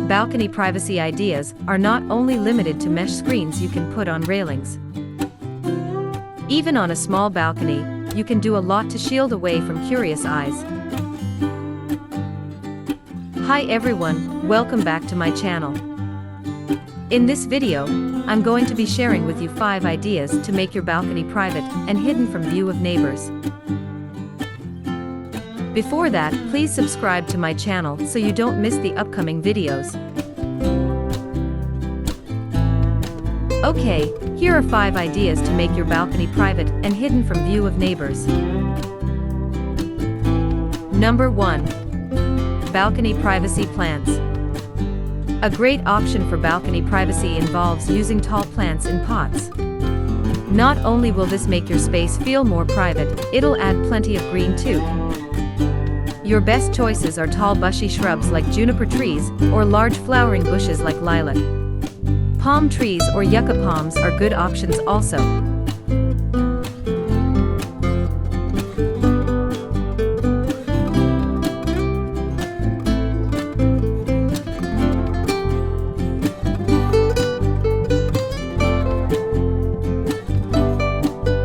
balcony privacy ideas are not only limited to mesh screens you can put on railings. Even on a small balcony, you can do a lot to shield away from curious eyes. Hi everyone, welcome back to my channel. In this video, I'm going to be sharing with you 5 ideas to make your balcony private and hidden from view of neighbors. Before that, please subscribe to my channel so you don't miss the upcoming videos. Okay, here are 5 ideas to make your balcony private and hidden from view of neighbors. Number 1. Balcony privacy plants. A great option for balcony privacy involves using tall plants in pots. Not only will this make your space feel more private, it'll add plenty of green too. Your best choices are tall bushy shrubs like juniper trees, or large flowering bushes like lilac. Palm trees or yucca palms are good options also.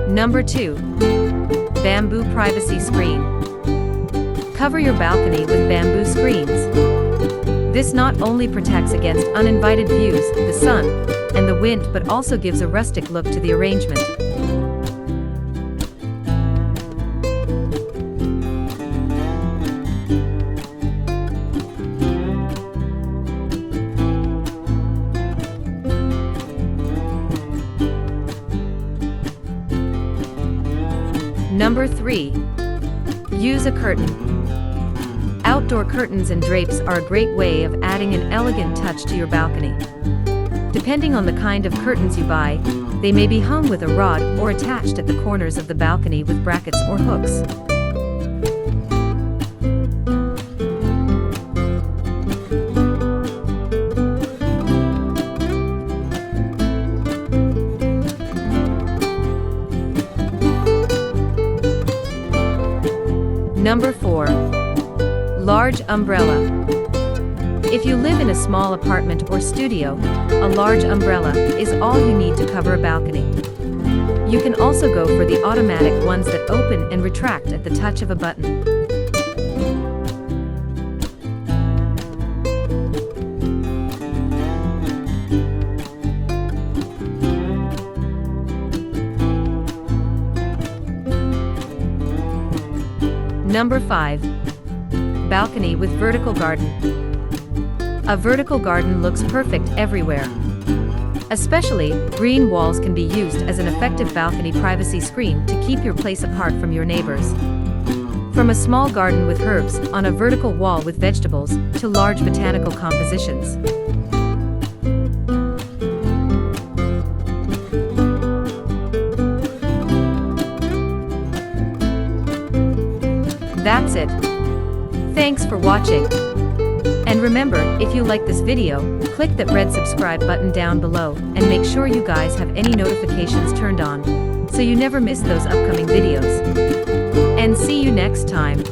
Number 2. Bamboo privacy screen. Cover your balcony with bamboo screens. This not only protects against uninvited views, the sun, and the wind, but also gives a rustic look to the arrangement. Number 3. Use a curtain. Outdoor curtains and drapes are a great way of adding an elegant touch to your balcony. Depending on the kind of curtains you buy, they may be hung with a rod or attached at the corners of the balcony with brackets or hooks. Number 4. Large umbrella. If you live in a small apartment or studio, a large umbrella is all you need to cover a balcony. You can also go for the automatic ones that open and retract at the touch of a button. Number 5. Balcony with vertical garden. A vertical garden looks perfect everywhere. Especially, green walls can be used as an effective balcony privacy screen to keep your place apart from your neighbors. From a small garden with herbs on a vertical wall with vegetables to large botanical compositions. That's it. Thanks for watching. And remember, if you like this video, click that red subscribe button down below and make sure you guys have any notifications turned on, so you never miss those upcoming videos. And see you next time.